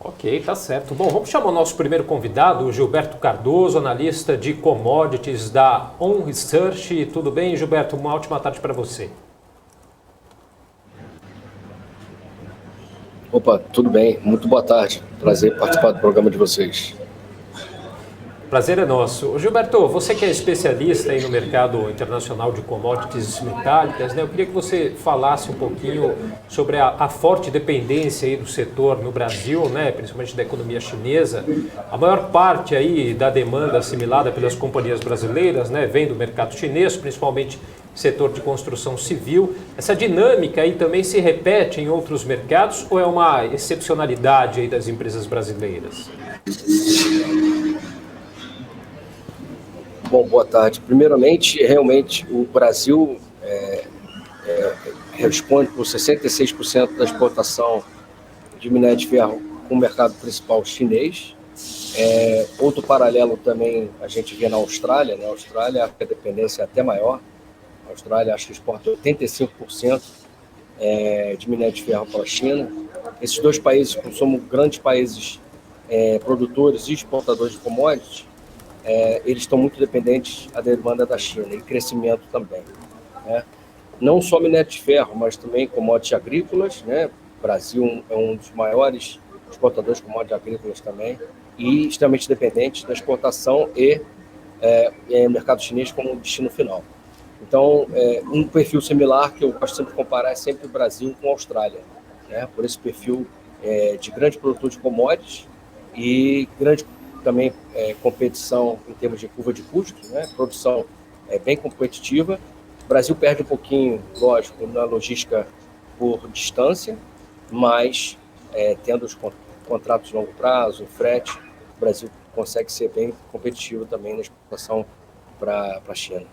Ok, tá certo. Bom, vamos chamar o nosso primeiro convidado, o Gilberto Cardoso, analista de commodities da On Research. Tudo bem, Gilberto? Uma ótima tarde para você. Opa, tudo bem. Muito boa tarde. Prazer participar do programa de vocês. Prazer é nosso. Gilberto, você que é especialista aí no mercado internacional de commodities metálicas, né? Eu queria que você falasse um pouquinho sobre a forte dependência aí do setor no Brasil, né? Principalmente da economia chinesa. A maior parte aí da demanda assimilada pelas companhias brasileiras, né? Vem do mercado chinês, principalmente setor de construção civil. Essa dinâmica aí também se repete em outros mercados ou é uma excepcionalidade aí das empresas brasileiras? Bom, boa tarde. Primeiramente, realmente, o Brasil responde por 66% da exportação de minério de ferro com o mercado principal chinês. Outro paralelo também a gente vê na Austrália, né? A Austrália, a dependência é até maior. A Austrália, acho que exporta 85% de minério de ferro para a China. Esses dois países, como somos grandes países produtores e exportadores de commodities, eles estão muito dependentes da demanda da China e crescimento também, né? Não só minério de ferro, mas também commodities agrícolas, né? O Brasil é um dos maiores exportadores de commodities agrícolas também e extremamente dependente da exportação e mercado chinês como destino final. Então, um perfil similar que eu gosto sempre de comparar é sempre o Brasil com a Austrália, né? Por esse perfil de grande produtor de commodities e grande também competição em termos de curva de custos, né? Produção bem competitiva. O Brasil perde um pouquinho, lógico, na logística por distância, mas tendo os contratos de longo prazo, frete, o Brasil consegue ser bem competitivo também na exportação para a China.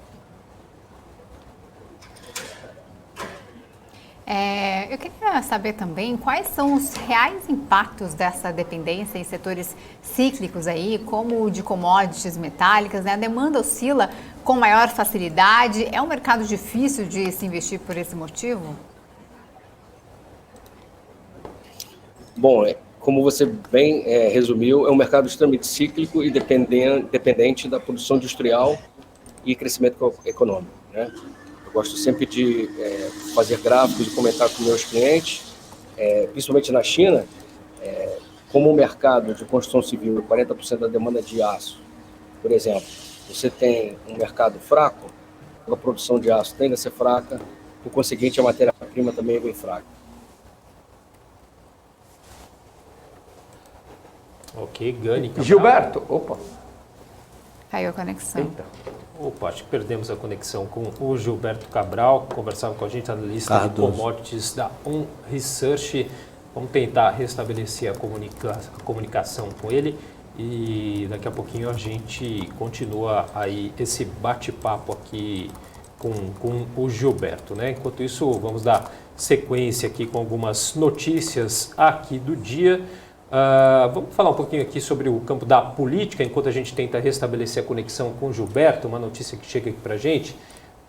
Eu queria saber também quais são os reais impactos dessa dependência em setores cíclicos aí, como o de commodities metálicas, né? A demanda oscila com maior facilidade. É um mercado difícil de se investir por esse motivo? Bom, como você bem resumiu, é um mercado extremamente cíclico e dependente da produção industrial e crescimento econômico, né? Eu gosto sempre de fazer gráficos e comentar com meus clientes, principalmente na China, como o mercado de construção civil, 40% da demanda de aço, por exemplo, você tem um mercado fraco, a produção de aço tende a ser fraca, por conseguinte a matéria-prima também vem fraca. Ok, Gani. Gilberto, opa. Caiu a conexão. Eita. Opa, acho que perdemos a conexão com o Gilberto Cabral, conversava com a gente, analista de commodities da On Research. Vamos tentar restabelecer a comunicação com ele e daqui a pouquinho a gente continua aí esse bate-papo aqui com o Gilberto, né? Enquanto isso, vamos dar sequência aqui com algumas notícias aqui do dia. Vamos falar um pouquinho aqui sobre o campo da política, enquanto a gente tenta restabelecer a conexão com o Gilberto. Uma notícia que chega aqui para a gente,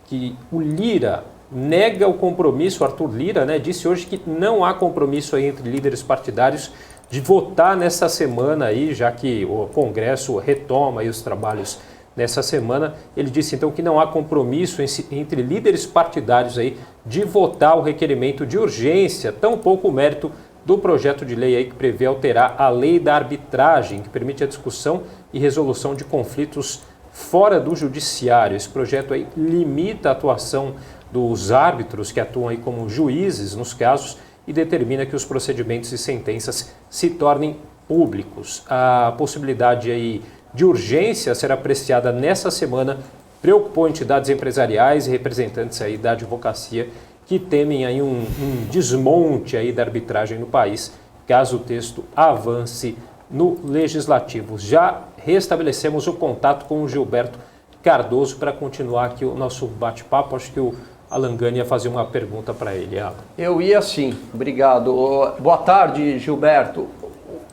que o Lira nega o compromisso, o Arthur Lira, né, disse hoje que não há compromisso aí entre líderes partidários de votar nessa semana aí, já que o Congresso retoma aí os trabalhos nessa semana. Ele disse então que não há compromisso entre líderes partidários aí de votar o requerimento de urgência, tampouco o mérito do projeto de lei aí que prevê alterar a lei da arbitragem, que permite a discussão e resolução de conflitos fora do judiciário. Esse projeto aí limita a atuação dos árbitros que atuam aí como juízes nos casos e determina que os procedimentos e sentenças se tornem públicos. A possibilidade aí de urgência será apreciada nessa semana, preocupou entidades empresariais e representantes aí da advocacia que temem aí um desmonte aí da arbitragem no país, caso o texto avance no Legislativo. Já restabelecemos o contato com o Gilberto Cardoso para continuar aqui o nosso bate-papo. Acho que o Alan Gani ia fazer uma pergunta para ele. Alan. Eu ia sim, obrigado. Boa tarde, Gilberto.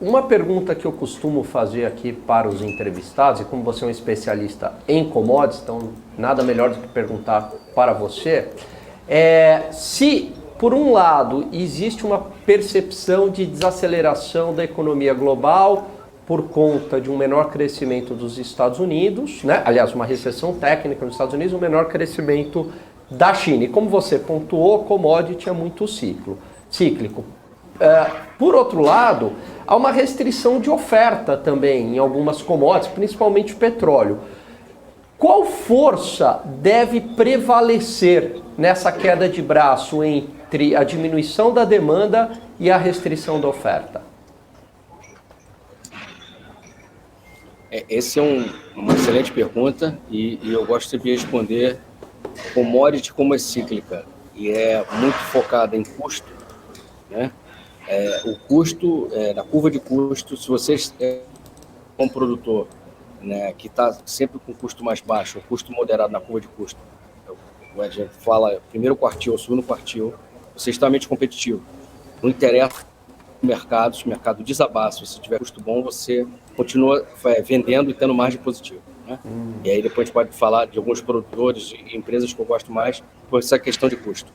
Uma pergunta que eu costumo fazer aqui para os entrevistados, e como você é um especialista em commodities, então nada melhor do que perguntar para você, se, por um lado, existe uma percepção de desaceleração da economia global por conta de um menor crescimento dos Estados Unidos, né? Aliás, uma recessão técnica nos Estados Unidos, um menor crescimento da China. E como você pontuou, commodity é muito cíclico. Por outro lado, há uma restrição de oferta também em algumas commodities, principalmente o petróleo. Qual força deve prevalecer nessa queda de braço entre a diminuição da demanda e a restrição da oferta? Essa é uma excelente pergunta e eu gosto sempre de responder. Commodity, como é cíclica e é muito focada em custo, né? O custo, na curva de custo, se você é um produtor, né, que está sempre com custo mais baixo, custo moderado na curva de custo, a gente fala primeiro quartil, segundo quartil, você é extremamente competitivo. Não interessa o mercado, se o mercado desabaça, se tiver custo bom, você continua vendendo e tendo margem positiva, né? E aí depois a gente pode falar de alguns produtores e empresas que eu gosto mais por essa questão de custo.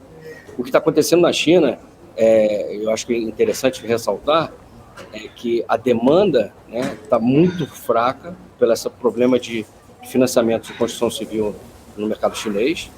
O que está acontecendo na China, eu acho que é interessante ressaltar, é que a demanda está muito fraca pelo esse problema de financiamento de construção civil no mercado chinês.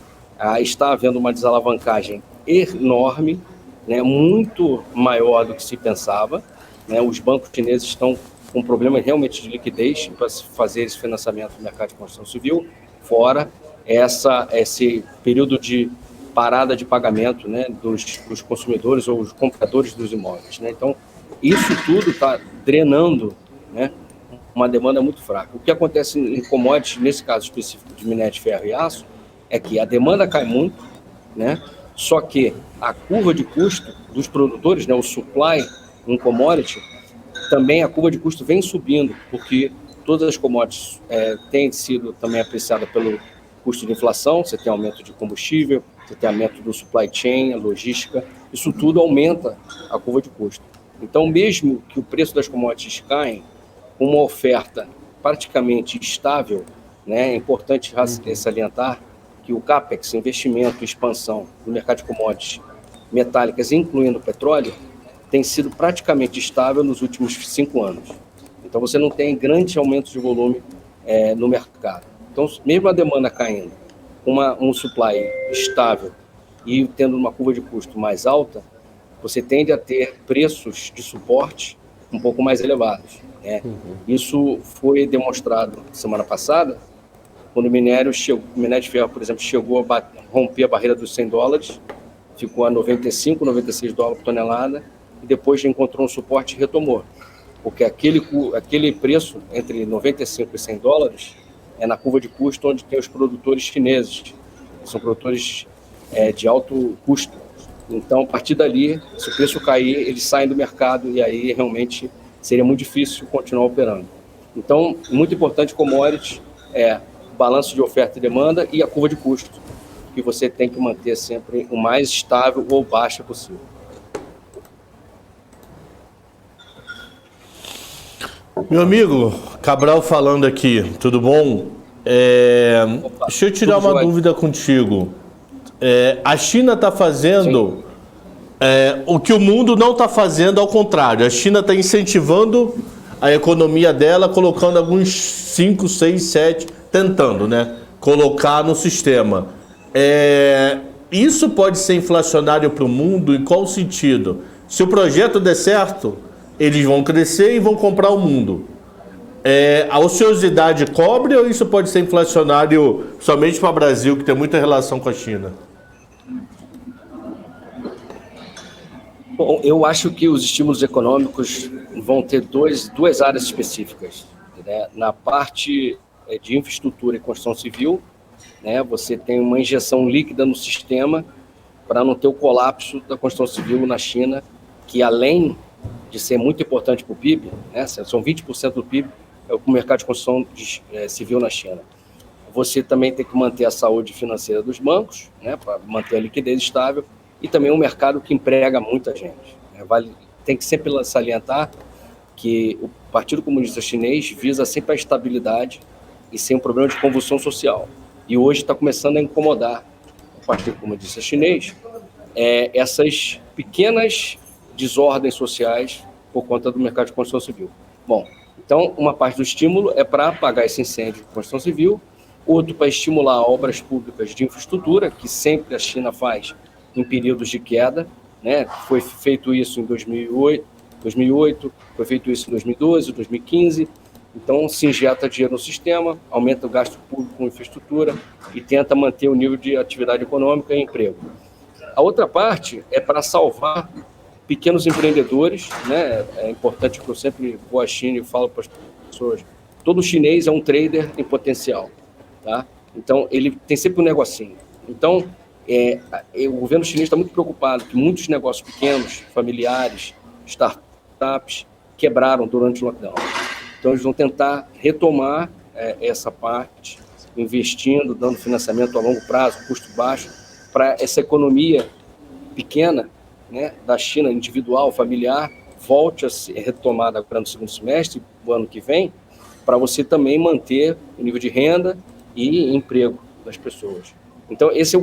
Está havendo uma desalavancagem enorme, né, muito maior do que se pensava, né? Os bancos chineses estão com problemas realmente de liquidez para fazer esse financiamento no mercado de construção civil, fora esse período de parada de pagamento, né, dos consumidores ou os compradores dos imóveis, né? Então, isso tudo está drenando, né, uma demanda muito fraca. O que acontece em commodities, nesse caso específico de minério de ferro e aço, é que a demanda cai muito, né? Só que a curva de custo dos produtores, né, o supply em commodity, também a curva de custo vem subindo, porque todas as commodities têm sido também apreciadas pelo custo de inflação. Você tem aumento de combustível, você tem aumento do supply chain, a logística, isso tudo aumenta a curva de custo. Então, mesmo que o preço das commodities caia, com uma oferta praticamente estável, né, é importante salientar que o CAPEX, investimento e expansão no mercado de commodities metálicas, incluindo o petróleo, tem sido praticamente estável nos últimos 5 anos. Então, você não tem grandes aumentos de volume no mercado. Então, mesmo a demanda caindo, um supply estável e tendo uma curva de custo mais alta, você tende a ter preços de suporte um pouco mais elevados, né? Isso foi demonstrado semana passada, quando o minério de ferro, por exemplo, chegou a romper a barreira dos $100, ficou a 95, 96 dólares por tonelada, e depois encontrou um suporte e retomou. Porque aquele preço entre 95 e $100 é na curva de custo onde tem os produtores chineses, que são produtores de alto custo. Então, a partir dali, se o preço cair, eles saem do mercado e aí realmente seria muito difícil continuar operando. Então, muito importante commodities o balanço de oferta e demanda e a curva de custo, que você tem que manter sempre o mais estável ou baixa possível. Meu amigo, Cabral falando aqui, tudo bom? Deixa eu tirar uma dúvida contigo. A China está fazendo o que o mundo não está fazendo, ao contrário. A China está incentivando a economia dela, colocando alguns 5, 6, 7, tentando, né, colocar no sistema. Isso pode ser inflacionário para o mundo? Em qual sentido? Se o projeto der certo, eles vão crescer e vão comprar o mundo. A ociosidade cobre ou isso pode ser inflacionário somente para o Brasil, que tem muita relação com a China? Bom, eu acho que os estímulos econômicos vão ter duas áreas específicas, né? Na parte de infraestrutura e construção civil, né, você tem uma injeção líquida no sistema para não ter o colapso da construção civil na China, que além de ser muito importante para o PIB, né, são 20% do PIB, é o mercado de construção civil na China. Você também tem que manter a saúde financeira dos bancos, né, para manter a liquidez estável, e também um mercado que emprega muita gente. Tem que sempre salientar que o Partido Comunista Chinês visa sempre a estabilidade e sem um problema de convulsão social. E hoje está começando a incomodar o Partido Comunista Chinês essas pequenas desordens sociais por conta do mercado de construção civil. Bom, então uma parte do estímulo é para apagar esse incêndio de construção civil, outro para estimular obras públicas de infraestrutura, que sempre a China faz em períodos de queda, né? Foi feito isso em 2008, foi feito isso em 2012, 2015. Então, se injeta dinheiro no sistema, aumenta o gasto público com infraestrutura e tenta manter o nível de atividade econômica e emprego. A outra parte é para salvar pequenos empreendedores, né? É importante que eu sempre vou à China e falo para as pessoas, todo chinês é um trader em potencial, tá? Então, ele tem sempre um negocinho. Então, o governo chinês está muito preocupado que muitos negócios pequenos, familiares, startups, quebraram durante o lockdown. Então, eles vão tentar retomar essa parte, investindo, dando financiamento a longo prazo, custo baixo, para essa economia pequena, né, da China, individual, familiar, volte a ser retomada agora no segundo semestre, do ano que vem, para você também manter o nível de renda e emprego das pessoas. Então, esse é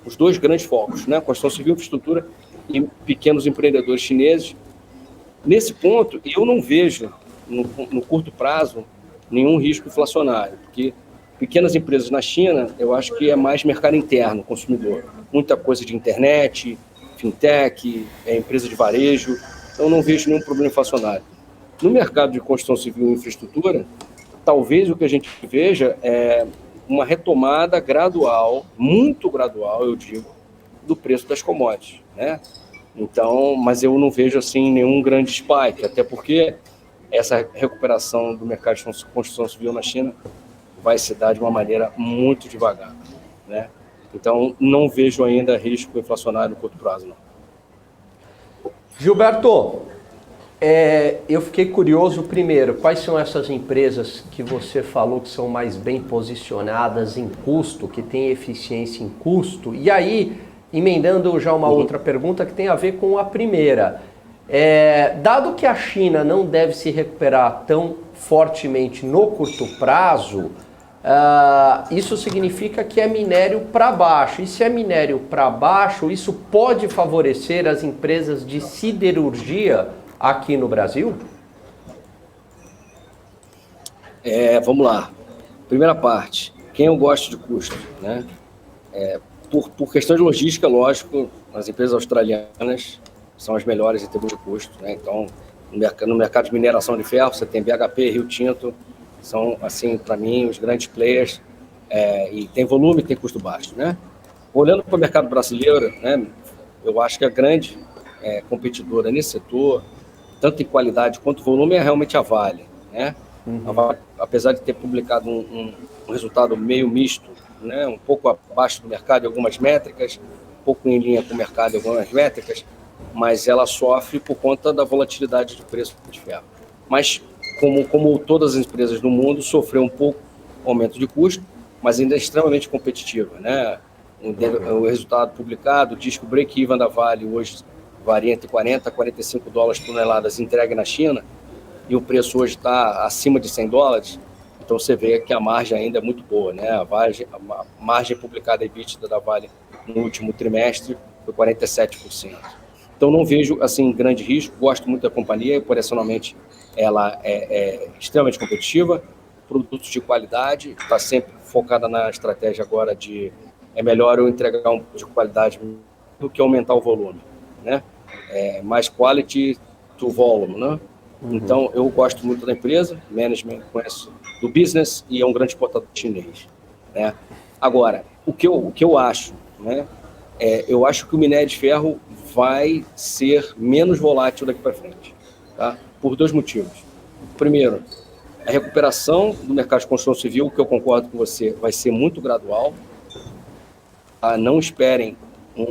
os dois grandes focos, né? Construção civil, infraestrutura e pequenos empreendedores chineses. Nesse ponto, eu não vejo, no curto prazo, nenhum risco inflacionário, porque pequenas empresas na China, eu acho que é mais mercado interno, consumidor. Muita coisa de internet, fintech, empresa de varejo, então eu não vejo nenhum problema inflacionário. No mercado de construção civil e infraestrutura, talvez o que a gente veja é uma retomada gradual, muito gradual, eu digo, do preço das commodities, né? Então, mas eu não vejo assim nenhum grande spike, até porque essa recuperação do mercado de construção civil na China vai se dar de uma maneira muito devagar, né? Então, não vejo ainda risco inflacionário no curto prazo, não. Gilberto, eu fiquei curioso, primeiro, quais são essas empresas que você falou que são mais bem posicionadas em custo, que têm eficiência em custo? E aí, emendando já uma outra pergunta que tem a ver com a primeira. Dado que a China não deve se recuperar tão fortemente no curto prazo, isso significa que é minério para baixo. E se é minério para baixo, isso pode favorecer as empresas de siderurgia aqui no Brasil? Vamos lá. Primeira parte, quem eu gosto de custo, né? Por questão de logística, lógico, as empresas australianas são as melhores em termos de custo, né? Então, no mercado de mineração de ferro, você tem BHP, Rio Tinto, são, assim, para mim, os grandes players, e tem volume e tem custo baixo, né? Olhando para o mercado brasileiro, né, eu acho que a grande competidora nesse setor, tanto em qualidade quanto volume, é realmente a Vale, né? A Vale, apesar de ter publicado um resultado meio misto, né, um pouco abaixo do mercado em algumas métricas, um pouco em linha com o mercado em algumas métricas, mas ela sofre por conta da volatilidade do preço de ferro. Mas, como todas as empresas do mundo, sofreu um pouco aumento de custo, mas ainda é extremamente competitiva, né? O resultado publicado diz que o break-even da Vale hoje varia entre 40 a 45 dólares por toneladas entregue na China, e o preço hoje está acima de 100 dólares, então você vê que a margem ainda é muito boa, né? A margem publicada EBITDA da Vale no último trimestre foi 47%. Então não vejo assim grande risco, gosto muito da companhia, operacionalmente ela é extremamente competitiva, produtos de qualidade, está sempre focada na estratégia agora de melhor eu entregar um de qualidade do que aumentar o volume, né? Mais quality to volume, né? Então eu gosto muito da empresa, management conheço do business e é um grande exportador chinês, né? Agora, o que eu acho, né? Eu acho que o minério de ferro vai ser menos volátil daqui para frente, tá? Por dois motivos. Primeiro, a recuperação do mercado de construção civil, que eu concordo com você, vai ser muito gradual. Não esperem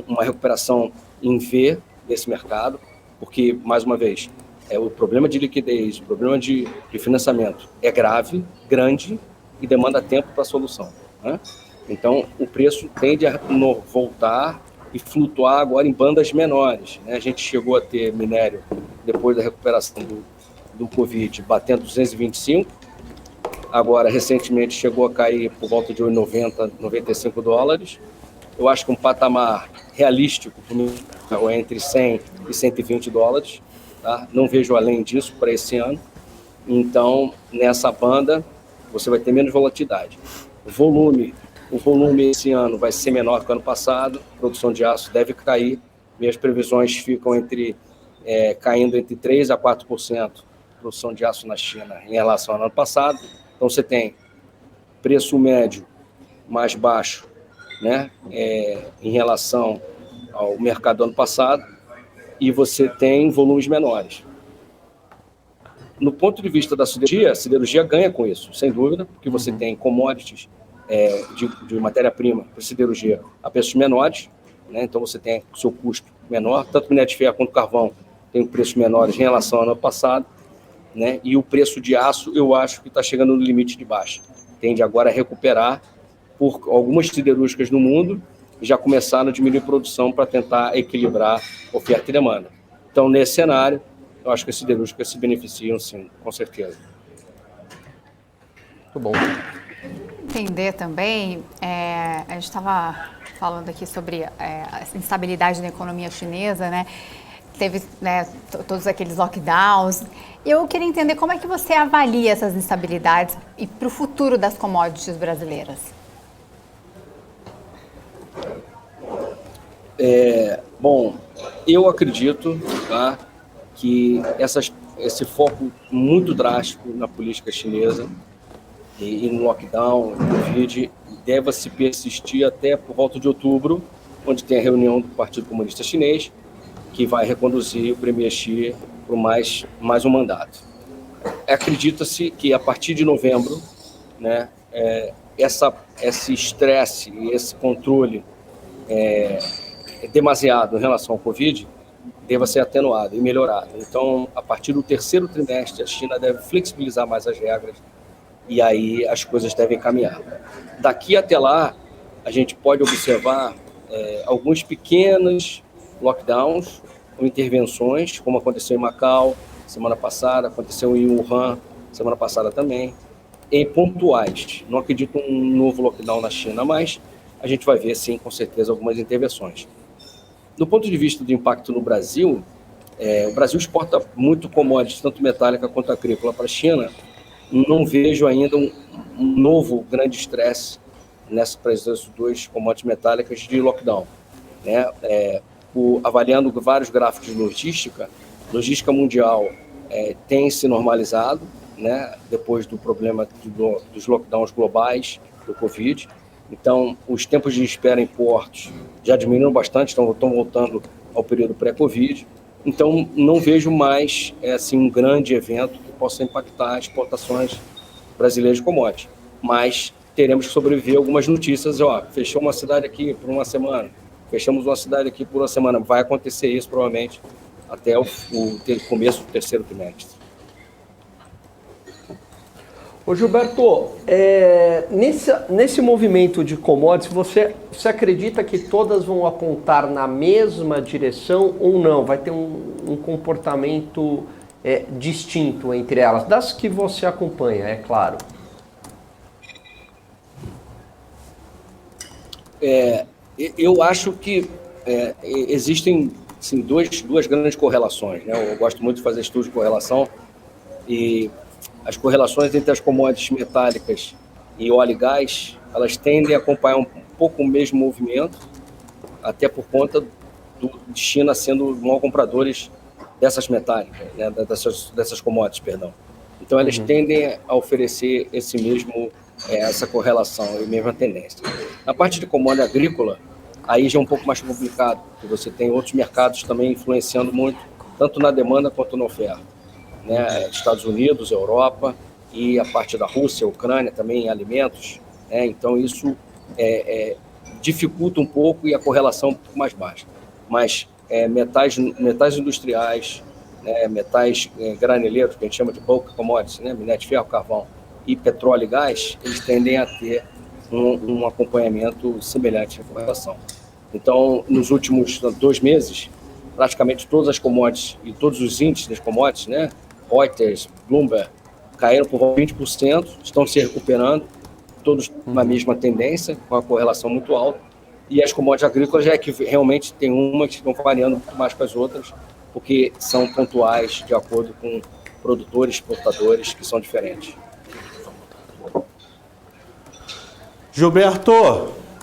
uma recuperação em V desse mercado, porque, mais uma vez, o problema de liquidez, o problema de financiamento é grave, grande e demanda tempo para a solução, né? Então, o preço tende a voltar e flutuar agora em bandas menores, né? A gente chegou a ter minério, depois da recuperação do Covid, batendo 225, agora recentemente chegou a cair por volta de 90, 95 dólares, eu acho que um patamar realístico é entre 100 e 120 dólares. Tá? Não vejo além disso para esse ano. Então, nessa banda, você vai ter menos volatilidade. O volume esse ano vai ser menor que o ano passado, a produção de aço deve cair. Minhas previsões ficam caindo entre 3% a 4% produção de aço na China em relação ao ano passado. Então, você tem preço médio mais baixo, né, em relação ao mercado do ano passado, e você tem volumes menores. No ponto de vista da siderurgia, a siderurgia ganha com isso, sem dúvida, porque você tem commodities de matéria-prima para siderurgia a preços menores, né, então você tem o seu custo menor, tanto o minério de ferro quanto o carvão tem preços menores em relação ao ano passado, né, e o preço de aço eu acho que está chegando no limite de baixa. Tende agora a recuperar, por algumas siderúrgicas no mundo já começaram a diminuir a produção para tentar equilibrar oferta e demanda. Então, nesse cenário, eu acho que as siderúrgicas se beneficiam, sim, com certeza. Muito bom. Entender também, a gente estava falando aqui sobre a instabilidade da economia chinesa, né? Teve, né, todos aqueles lockdowns. Eu queria entender como é que você avalia essas instabilidades e para o futuro das commodities brasileiras. Bom, eu acredito, tá, que esse foco muito drástico na política chinesa e no lockdown, no Covid, deve se persistir até por volta de outubro, onde tem a reunião do Partido Comunista Chinês, que vai reconduzir o Premier Xi por mais um mandato. Acredita-se que a partir de novembro, né, esse estresse e esse controle demasiado em relação ao Covid deva ser atenuado e melhorado. Então, a partir do terceiro trimestre, a China deve flexibilizar mais as regras e aí as coisas devem caminhar. Daqui até lá, a gente pode observar alguns pequenos lockdowns ou intervenções, como aconteceu em Macau semana passada, aconteceu em Wuhan semana passada também, em pontuais. Não acredito em um novo lockdown na China, mas a gente vai ver, sim, com certeza, algumas intervenções. Do ponto de vista do impacto no Brasil, o Brasil exporta muito commodities, tanto metálica quanto agrícola, para a China. Não vejo ainda um novo grande estresse para essas duas commodities metálicas de lockdown, né? Avaliando vários gráficos de logística mundial tem se normalizado, né, depois do problema dos lockdowns globais do Covid. Então, os tempos de espera em portos já diminuíram bastante, estão voltando ao período pré-Covid. Então, não vejo mais um grande evento que possa impactar as exportações brasileiras de commodities. Mas teremos que sobreviver a algumas notícias. Fechou uma cidade aqui por uma semana, fechamos uma cidade aqui por uma semana. Vai acontecer isso, provavelmente, até o começo do terceiro trimestre. Ô Gilberto, nesse movimento de commodities, você acredita que todas vão apontar na mesma direção ou não? Vai ter um comportamento distinto entre elas? Das que você acompanha, é claro. Eu acho que existem assim, duas grandes correlações, né? Eu gosto muito de fazer estudos de correlação e as correlações entre as commodities metálicas e óleo e gás, elas tendem a acompanhar um pouco o mesmo movimento, até por conta de China sendo maiores compradores dessas metálicas, né? dessas commodities, perdão. Então, elas tendem a oferecer essa correlação e mesma tendência. Na parte de commodity agrícola, aí já é um pouco mais complicado, porque você tem outros mercados também influenciando muito, tanto na demanda quanto na oferta. Né, Estados Unidos, Europa e a parte da Rússia, Ucrânia também em alimentos, né, então isso dificulta um pouco e a correlação é um pouco mais baixa. Mas metais industriais, né, metais graneleiros, que a gente chama de bulk commodities, né, minério de ferro, carvão e petróleo e gás, eles tendem a ter um acompanhamento semelhante à correlação. Então, nos últimos 2 meses, praticamente todas as commodities e todos os índices das commodities, né, Reuters, Bloomberg, caíram por 20%, estão se recuperando, todos na mesma tendência, com uma correlação muito alta. E as commodities agrícolas é que realmente tem umas que estão variando muito mais que as outras, porque são pontuais de acordo com produtores, exportadores que são diferentes. Gilberto,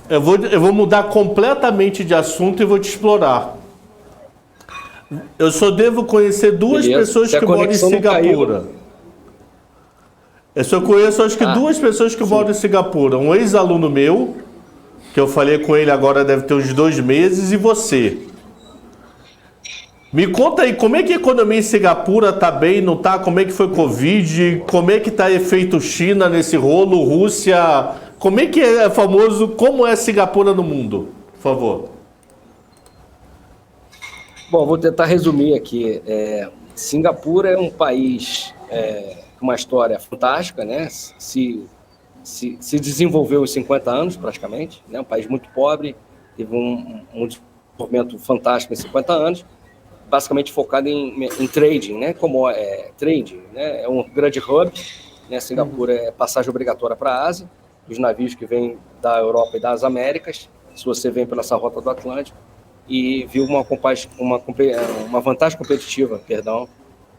eu vou mudar completamente de assunto e vou te explorar. Eu só devo conhecer duas pessoas que moram em Singapura. Eu só conheço, acho que duas pessoas que moram em Singapura. Um ex-aluno meu, que eu falei com ele agora deve ter uns 2 meses, e você. Me conta aí, como é que a economia em Singapura tá bem, não tá? Como é que foi Covid? Como é que tá efeito China nesse rolo? Rússia? Como é que é famoso? Como é Singapura no mundo? Por favor. Bom, vou tentar resumir aqui. Singapura é um país com uma história fantástica, né? Se desenvolveu em 50 anos, praticamente, né? Um país muito pobre, teve um desenvolvimento fantástico em 50 anos, basicamente focado em trading, né? Como trading, né? É um grande hub, né? Singapura é passagem obrigatória para a Ásia, os navios que vêm da Europa e das Américas, se você vem pela essa rota do Atlântico, e viu uma vantagem competitiva,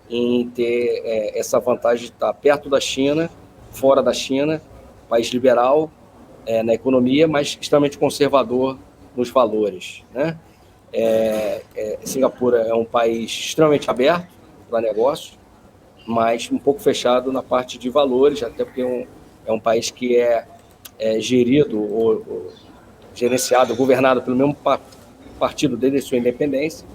em ter essa vantagem de estar perto da China, fora da China, país liberal na economia, mas extremamente conservador nos valores, né? Singapura é um país extremamente aberto para negócios, mas um pouco fechado na parte de valores, até porque é um país que é gerido ou gerenciado, governado pelo mesmo partido desde a sua independência,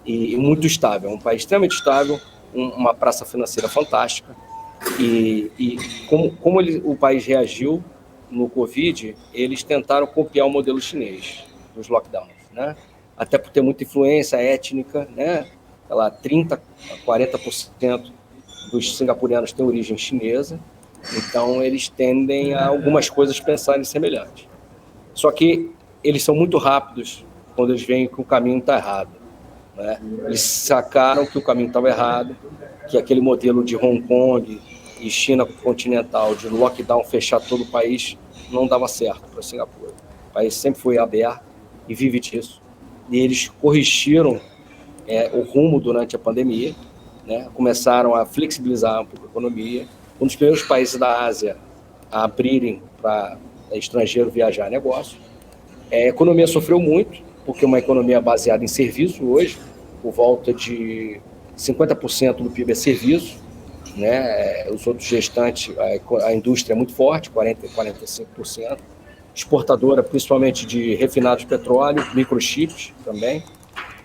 e muito estável, um país extremamente estável, uma praça financeira fantástica. E como o país reagiu no Covid, eles tentaram copiar o modelo chinês dos lockdowns, né? Até por ter muita influência étnica, né? 30% a 40% dos singapurianos têm origem chinesa, então eles tendem a algumas coisas pensarem semelhante. Só que eles são muito rápidos quando eles veem que o caminho está errado, né? Eles sacaram que o caminho estava errado, que aquele modelo de Hong Kong e China continental, de lockdown, fechar todo o país, não dava certo para Singapura. O país sempre foi aberto e vive disso. E eles corrigiram o rumo durante a pandemia, né? Começaram a flexibilizar um pouco a economia. Um dos primeiros países da Ásia a abrirem para estrangeiro viajar a negócio. A economia sofreu muito, porque é uma economia baseada em serviço hoje, por volta de 50% do PIB é serviço, né? Os outros restantes, a indústria é muito forte, 45%, exportadora principalmente de refinados de petróleo, microchips também.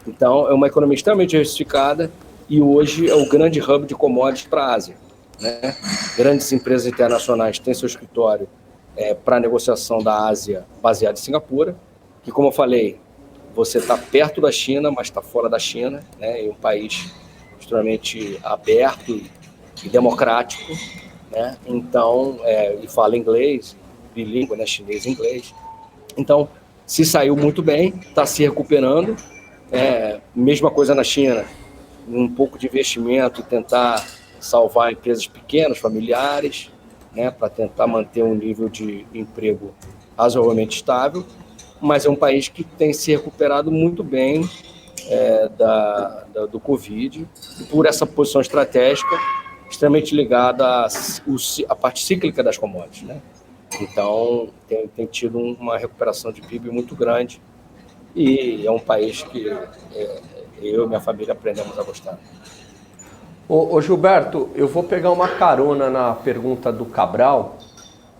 Então, é uma economia extremamente diversificada e hoje é o grande hub de commodities para a Ásia, né? Grandes empresas internacionais têm seu escritório para negociação da Ásia baseado em Singapura, que, como eu falei, você está perto da China, mas está fora da China, né? É um país extremamente aberto e democrático, né? Então, e fala inglês, bilíngue, né? Chinês e inglês. Então, se saiu muito bem, está se recuperando. Mesma coisa na China, um pouco de investimento e tentar salvar empresas pequenas, familiares, né? Para tentar manter um nível de emprego razoavelmente estável, mas é um país que tem se recuperado muito bem do Covid, por essa posição estratégica extremamente ligada à parte cíclica das commodities, né? Então, tem tido uma recuperação de PIB muito grande e é um país que eu e minha família aprendemos a gostar. Ô Gilberto, eu vou pegar uma carona na pergunta do Cabral.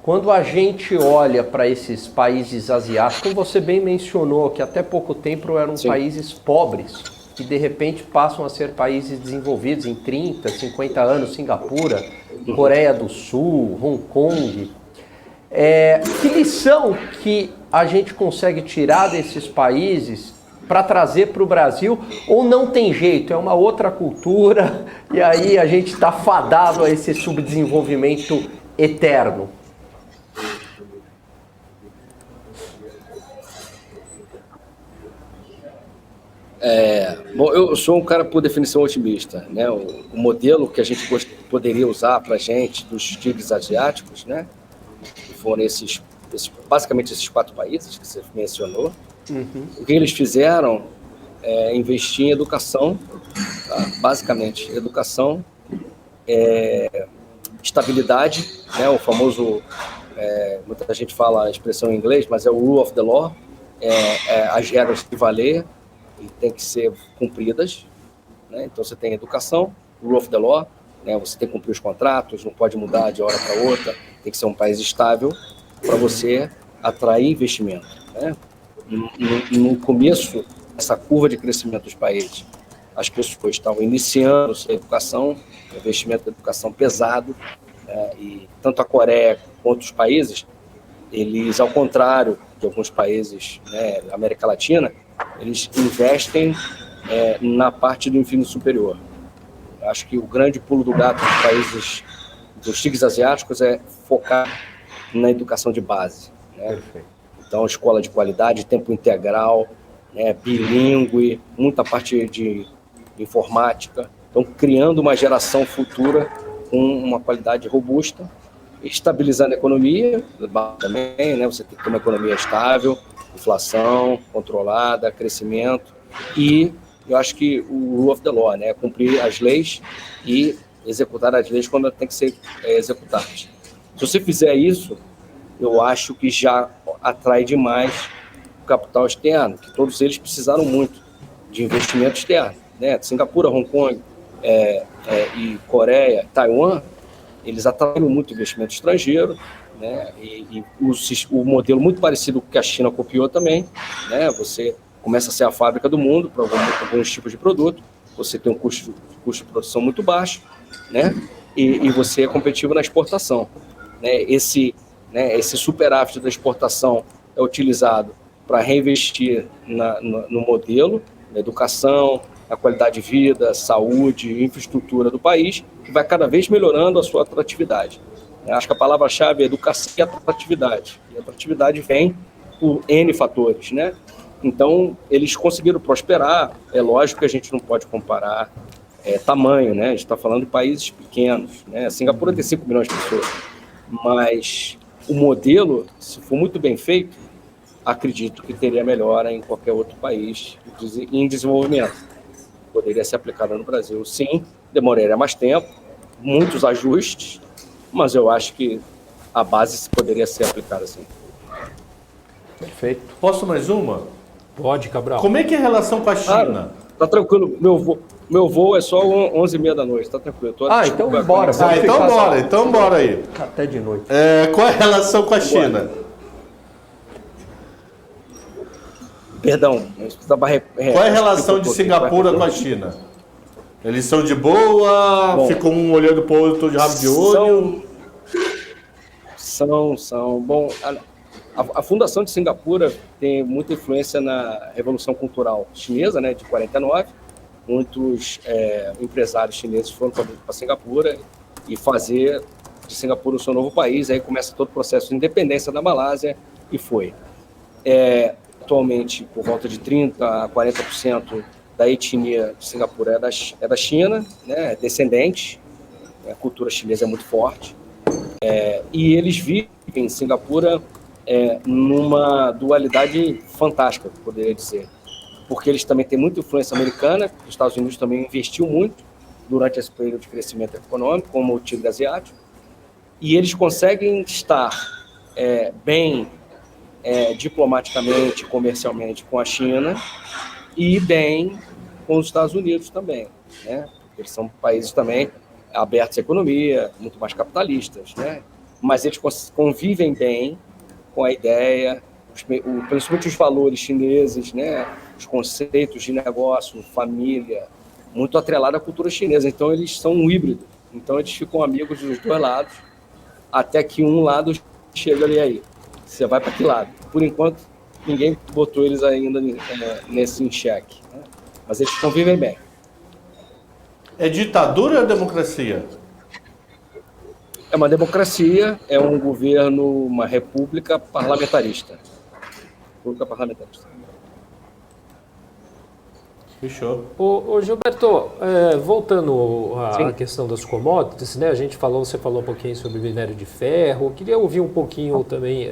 Quando a gente olha para esses países asiáticos, como você bem mencionou, que até pouco tempo eram Sim. países pobres, que de repente passam a ser países desenvolvidos em 30, 50 anos, Singapura, Coreia do Sul, Hong Kong. Que lição que a gente consegue tirar desses países para trazer para o Brasil, ou não tem jeito, é uma outra cultura, e aí a gente está fadado a esse subdesenvolvimento eterno? Bom, eu sou um cara, por definição, otimista, né? O modelo que a gente poderia usar para a gente, dos tigres asiáticos, né? Que foram esses basicamente esses 4 países que você mencionou. O que eles fizeram é investir em educação, tá? Basicamente, educação, estabilidade, né? O famoso, muita gente fala a expressão em inglês, mas é o rule of the law, as regras de valer e tem que ser cumpridas, né? Então você tem educação, rule of the law, né? Você tem que cumprir os contratos, não pode mudar de hora para outra, tem que ser um país estável para você atrair investimento, né? No começo, essa curva de crescimento dos países, as pessoas estavam iniciando sua educação, investimento em educação pesado, e tanto a Coreia quanto os países, eles, ao contrário de alguns países, né, da América Latina, eles investem na parte do ensino superior. Eu acho que o grande pulo do gato dos países, dos tigres asiáticos, é focar na educação de base, né? Perfeito. Então, escola de qualidade, tempo integral, né, bilíngue, muita parte de informática. Então, criando uma geração futura com uma qualidade robusta, estabilizando a economia também, né? Você tem que ter uma economia estável, inflação controlada, crescimento, e eu acho que o rule of the law, né? Cumprir as leis e executar as leis quando tem que ser executadas. Se você fizer isso, eu acho que já atrai demais o capital externo, que todos eles precisaram muito de investimento externo, né? Singapura, Hong Kong e Coreia, Taiwan, eles atraíram muito investimento estrangeiro, né? E o modelo muito parecido com o que a China copiou também, né? Você começa a ser a fábrica do mundo para alguns tipos de produto, você tem um custo de produção muito baixo, né? E você é competitivo na exportação, né? Esse superávit da exportação é utilizado para reinvestir no modelo, na educação, na qualidade de vida, saúde, infraestrutura do país, que vai cada vez melhorando a sua atratividade. Acho que a palavra-chave é educação e atratividade. E a atratividade vem por N fatores, né? Então, eles conseguiram prosperar. É lógico que a gente não pode comparar tamanho, né? A gente está falando de países pequenos, né? Singapura tem 5 milhões de pessoas, mas o modelo, se for muito bem feito, acredito que teria melhora em qualquer outro país em desenvolvimento. Poderia ser aplicado no Brasil, sim, demoraria mais tempo, muitos ajustes, mas eu acho que a base poderia ser aplicada assim. Perfeito. Posso mais uma? Pode, Cabral. Como é que é a relação com a China? Tá tranquilo, meu voo é só 11h30 da noite, tá tranquilo. Então bora. Então bora aí. Até de noite. Qual é a relação com a China? Perdão. Qual é a relação de Singapura com a China? Eles são de boa? Bom, ficam um olhando para o outro de rabo de olho? São. Bom, a fundação de Singapura tem muita influência na Revolução Cultural Chinesa, né, de 49. Muitos empresários chineses foram para Singapura e fazer de Singapura o seu novo país. Aí começa todo o processo de independência da Malásia e foi. Atualmente, por volta de 30% a 40% da etnia de Singapura é da China, né, descendente. A cultura chinesa é muito forte. E eles vivem em Singapura numa dualidade fantástica, poderia dizer. Porque eles também têm muita influência americana, os Estados Unidos também investiu muito durante esse período de crescimento econômico, como o tigre asiático, e eles conseguem estar bem diplomaticamente, comercialmente com a China e bem com os Estados Unidos também, né? Porque eles são países também abertos à economia, muito mais capitalistas, né? Mas eles convivem bem com a ideia, principalmente os valores chineses, né? Os conceitos de negócio, família, muito atrelado à cultura chinesa. Então, eles são um híbrido. Então, eles ficam amigos dos dois lados, até que um lado chega ali aí. Você vai para que lado? Por enquanto, ninguém botou eles ainda nesse em xeque, né? Mas eles convivem bem. É ditadura ou democracia? É uma democracia, é um governo, uma república parlamentarista. República parlamentarista. Fechou. Ô Gilberto, voltando à questão das commodities, né? Você falou um pouquinho sobre minério de ferro. Eu queria ouvir um pouquinho também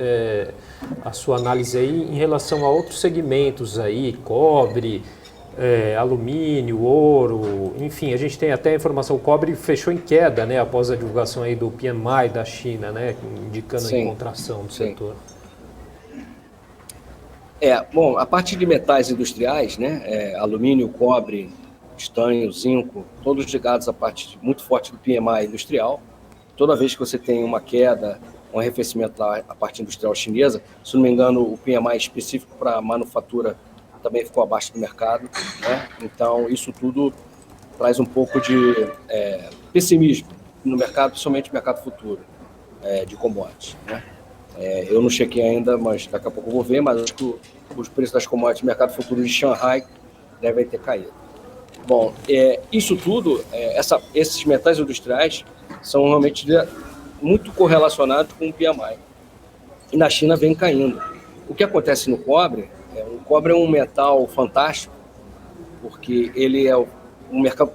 a sua análise aí em relação a outros segmentos aí, cobre, alumínio, ouro, enfim, a gente tem até a informação, o cobre fechou em queda, né? Após a divulgação aí do PMI da China, né? Indicando a contração do setor. Bom, a parte de metais industriais, né, alumínio, cobre, estanho, zinco, todos ligados à parte muito forte do PMI industrial. Toda vez que você tem uma queda, um arrefecimento da parte industrial chinesa, se não me engano, o PMI específico para manufatura também ficou abaixo do mercado, né? Então, isso tudo traz um pouco de pessimismo no mercado, principalmente no mercado futuro de commodities, né? Eu não chequei ainda, mas daqui a pouco eu vou ver, mas acho que os preços das commodities no mercado futuro de Xangai devem ter caído. Bom, isso tudo, esses metais industriais são realmente muito correlacionados com o PMI. E na China vem caindo. O que acontece no cobre, o cobre é um metal fantástico, porque ele é o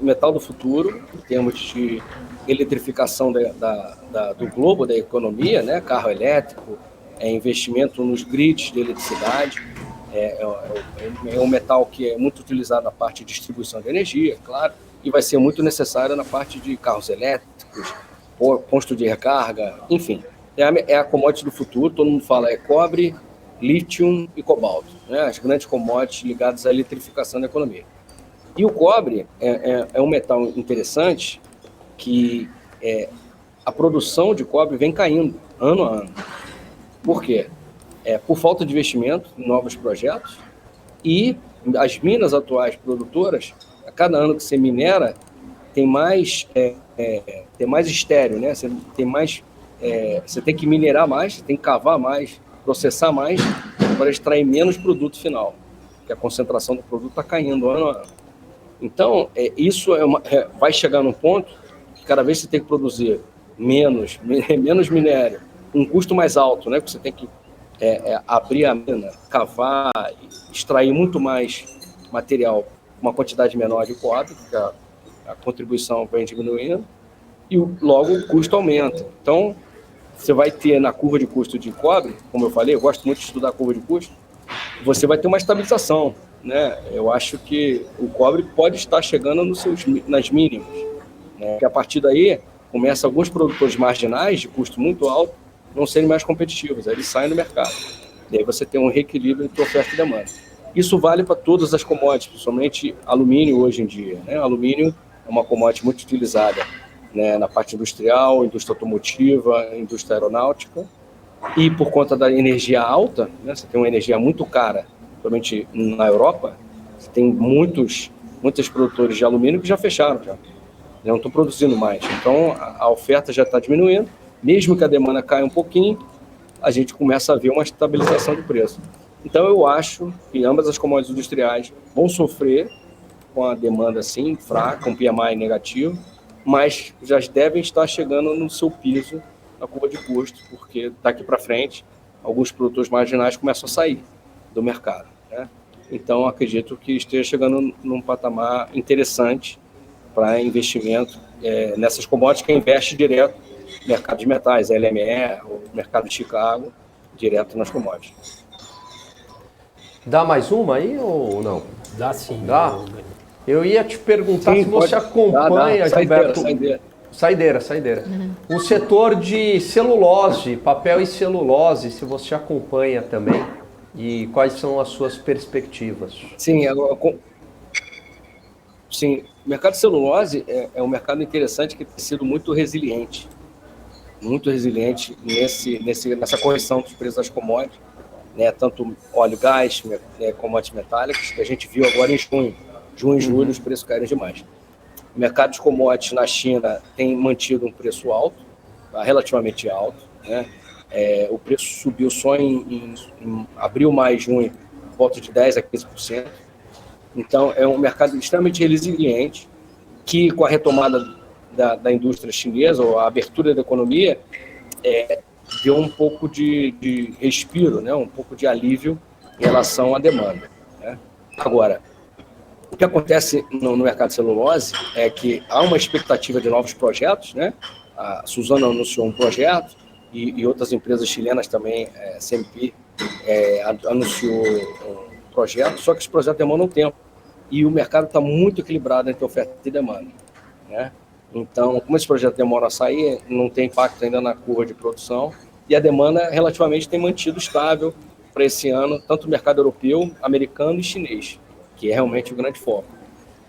metal do futuro, em termos de eletrificação do globo, da economia, né? Carro elétrico, investimento nos grids de eletricidade. É um metal que é muito utilizado na parte de distribuição de energia, claro, e vai ser muito necessário na parte de carros elétricos, posto de recarga, enfim. É a commodity do futuro, todo mundo fala cobre, lítio e cobalto, né? As grandes commodities ligadas à eletrificação da economia. E o cobre é um metal interessante que a produção de cobre vem caindo ano a ano. Por quê? Por falta de investimento em novos projetos e as minas atuais produtoras, a cada ano que você minera, tem mais estéreo, né? Você tem que minerar mais, você tem que cavar mais, processar mais para extrair menos produto final, porque a concentração do produto está caindo ano a ano. Então, isso vai chegar num ponto que cada vez você tem que produzir menos minério, um custo mais alto, né? Porque você tem que abrir a mina, cavar, extrair muito mais material, uma quantidade menor de cobre, porque a contribuição vem diminuindo, e logo o custo aumenta. Então, você vai ter na curva de custo de cobre, como eu falei, eu gosto muito de estudar a curva de custo, você vai ter uma estabilização, né? Eu acho que o cobre pode estar chegando nas mínimas, né? Porque a partir daí, começa alguns produtores marginais de custo muito alto não serem mais competitivos, aí eles saem do mercado. E aí você tem um reequilíbrio entre oferta e demanda. Isso vale para todas as commodities, principalmente alumínio hoje em dia, né? Alumínio é uma commodity muito utilizada, né, na parte industrial, indústria automotiva, indústria aeronáutica, e por conta da energia alta, né, você tem uma energia muito cara, principalmente na Europa, você tem muitos produtores de alumínio que já fecharam, já não estão produzindo mais. Então, a oferta já está diminuindo, mesmo que a demanda caia um pouquinho, a gente começa a ver uma estabilização de preço. Então, eu acho que ambas as commodities industriais vão sofrer com a demanda assim, fraca, com PMI negativo, mas já devem estar chegando no seu piso na curva de custo, porque daqui para frente, alguns produtores marginais começam a sair do mercado, né? Então, acredito que esteja chegando num patamar interessante para investimento nessas commodities que investe direto no mercado de metais, LME, o mercado de Chicago, direto nas commodities. Dá mais uma aí ou não? Dá sim. Dá? Eu ia te perguntar se você acompanha, Gilberto... Saideira. Uhum. O setor de celulose, papel e celulose, se você acompanha também, e quais são as suas perspectivas? Sim, o mercado de celulose é um mercado interessante que tem sido muito resiliente nessa correção dos preços das commodities, né? Tanto óleo, gás, commodities metálicas, que a gente viu agora em junho e julho, os preços caíram demais. O mercado de commodities na China tem mantido um preço alto, relativamente alto, né? O preço subiu só em abril, maio e junho, volta de 10% a 15%. Então, é um mercado extremamente resiliente, que com a retomada da indústria chinesa, ou a abertura da economia, deu um pouco de respiro, né? Um pouco de alívio em relação à demanda, né? Agora, que acontece no mercado de celulose é que há uma expectativa de novos projetos, né? A Suzano anunciou um projeto e outras empresas chilenas também, CMP, anunciou um projeto, só que esse projeto demanda um tempo. E o mercado está muito equilibrado entre oferta e demanda, né? Então, como esse projeto demora a sair, não tem impacto ainda na curva de produção e a demanda relativamente tem mantido estável para esse ano, tanto o mercado europeu, americano e chinês, que é realmente o grande foco.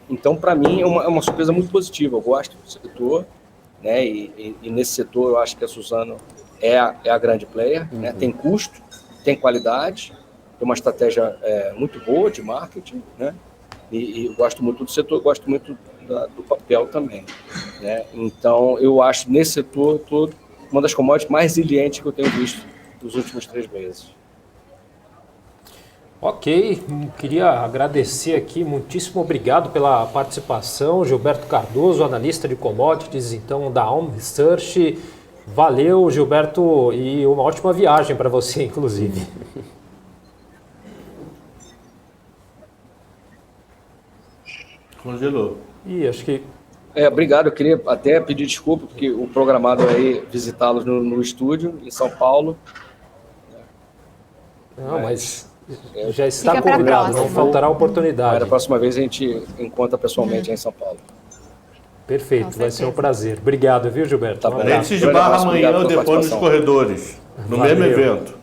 Então, para mim, é uma surpresa muito positiva. Eu gosto do setor, né? E nesse setor eu acho que a Suzano é a grande player, né? Tem custo, tem qualidade, tem uma estratégia muito boa de marketing, né? E eu gosto muito do setor, gosto muito do papel também, né? Então, eu acho nesse setor todo uma das commodities mais resilientes que eu tenho visto nos últimos 3 meses. Ok, queria agradecer aqui, muitíssimo obrigado pela participação, Gilberto Cardoso, analista de commodities, então, da ON Research. Valeu, Gilberto, e uma ótima viagem para você, inclusive. Congelou. E acho que... Obrigado, eu queria até pedir desculpa, porque o programado é visitá-los no estúdio, em São Paulo. Não, mas já está Fica convidado, não faltará oportunidade. Da próxima vez a gente encontra pessoalmente em São Paulo. Perfeito, vai ser um prazer. Obrigado, viu, Gilberto? Tá bom. Leite de Barra amanhã ou depois nos corredores, no mesmo evento.